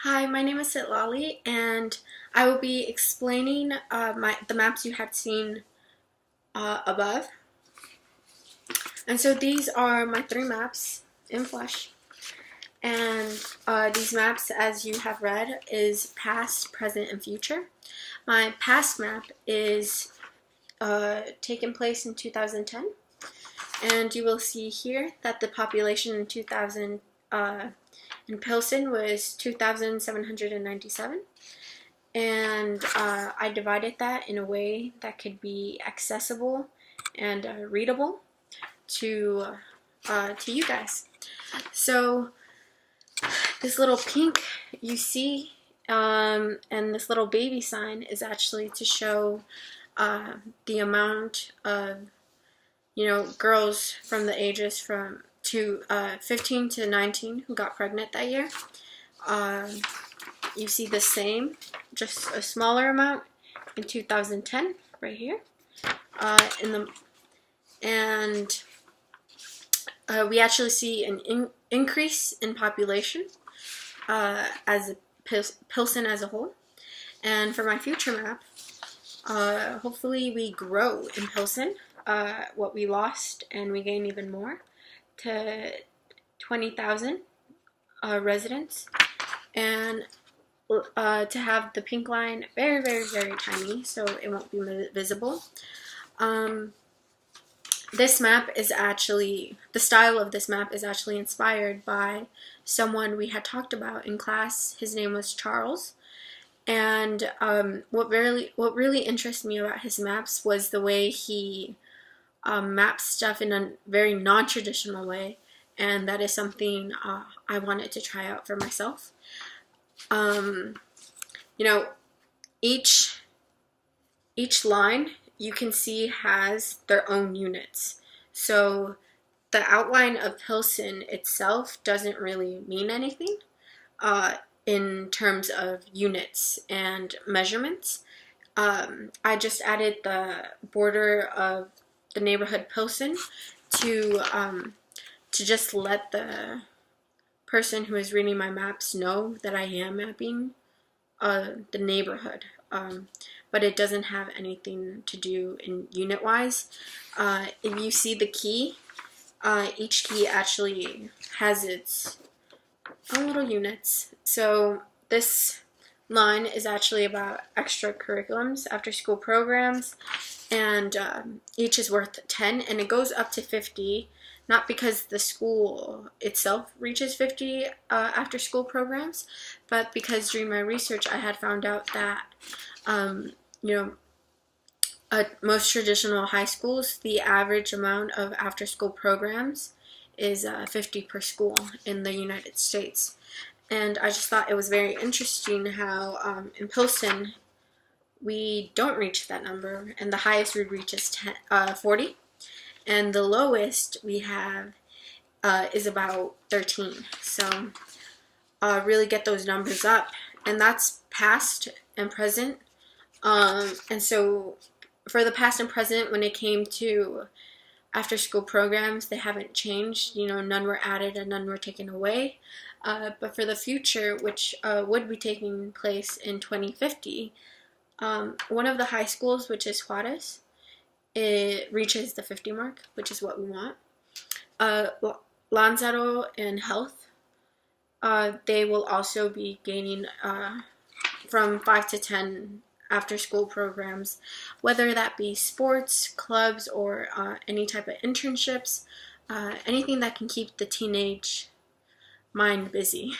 Hi, my name is Sitlali, and I will be explaining the maps you had seen above. And so these are my three maps in Flush. And these maps, as you have read, is past, present, and future. My past map is taken place in 2010. And you will see here that the population in 2000 in Pilsen was 2,797. And I divided that in a way that could be accessible and readable to you guys. So this little pink you see and this little baby sign is actually to show the amount of girls from the ages from 15 to 19 who got pregnant that year. You see the same, just a smaller amount in 2010 right here. We actually see an increase in population as Pilsen as a whole. And for my future map, hopefully we grow in Pilsen what we lost, and we gain even more to 20,000 residents, and to have the pink line very, very, very tiny, so it won't be visible. This map is actually, the style of this map is actually inspired by someone we had talked about in class. His name was Charles. And what really interested me about his maps was the way he maps stuff in a very non-traditional way, and that is something I wanted to try out for myself. Each line you can see has their own units. So the outline of Pilsen itself doesn't really mean anything in terms of units and measurements. I just added the border of the neighborhood Pilsen to just let the person who is reading my maps know that I am mapping the neighborhood, but it doesn't have anything to do in unit-wise. If you see the key, each key actually has its own little units. So this line is actually about extracurriculums, after-school programs, and each is worth 10, and it goes up to 50. Not because the school itself reaches 50 after-school programs, but because during my research I had found out that, most traditional high schools, the average amount of after-school programs is 50 per school in the United States. And I just thought it was very interesting how in Pilsen we don't reach that number, and the highest we reach is 40. And the lowest we have is about 13. So really get those numbers up. And that's past and present. And so for the past and present, when it came to after school programs, they haven't changed. None were added and none were taken away. But for the future, which would be taking place in 2050, one of the high schools, which is Juarez, it reaches the 50 mark, which is what we want. Lanzaro and Health, they will also be gaining from 5 to 10 after-school programs, whether that be sports, clubs, or any type of internships, anything that can keep the teenage mind busy.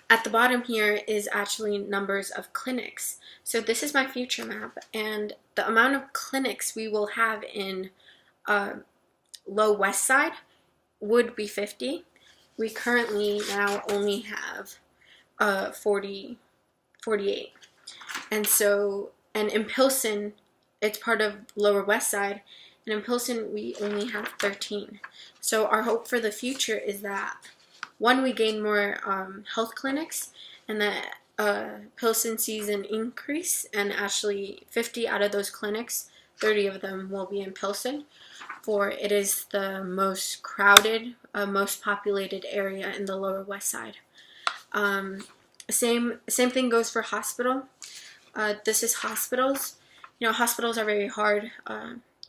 At the bottom here is actually numbers of clinics. So this is my future map, and the amount of clinics we will have in Low West Side would be 50. We currently now only have 48. And in Pilsen, it's part of Lower West Side, and in Pilsen we only have 13. So our hope for the future is that, one, we gain more health clinics, and that Pilsen sees an increase, and actually 50 out of those clinics, 30 of them will be in Pilsen. for it is the most crowded, most populated area in the Lower West Side. Same thing goes for hospital. This is hospitals. You know, hospitals are very hard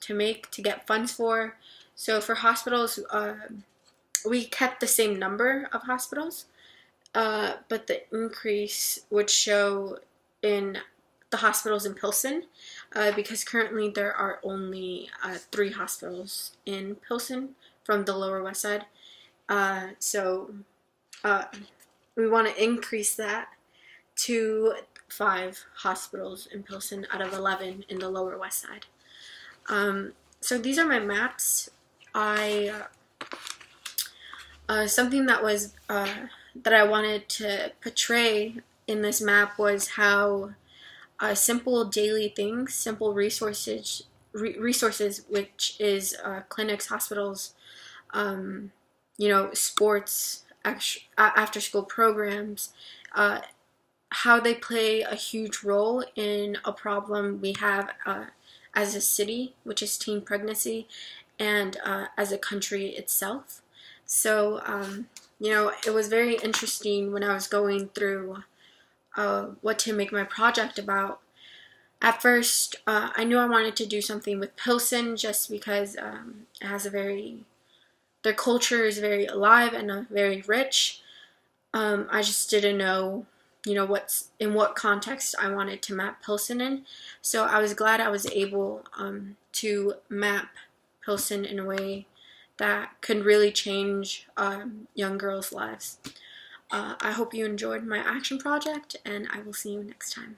to get funds for. So for hospitals, we kept the same number of hospitals, but the increase would show in the hospitals in Pilsen, because currently there are only 3 hospitals in Pilsen from the Lower West Side. So we want to increase that to 5 hospitals in Pilsen out of 11 in the Lower West Side. So these are my maps. Something that was that I wanted to portray in this map was how simple daily things, simple resources, which is clinics, hospitals, sports, after school programs, how they play a huge role in a problem we have as a city, which is teen pregnancy, and as a country itself. So, it was very interesting when I was going through what to make my project about. At first, I knew I wanted to do something with Pilsen just because it has their culture is very alive and very rich. I just didn't know, in what context I wanted to map Pilsen in. So I was glad I was able to map Pilsen in a way that could really change young girls' lives. I hope you enjoyed my action project, and I will see you next time.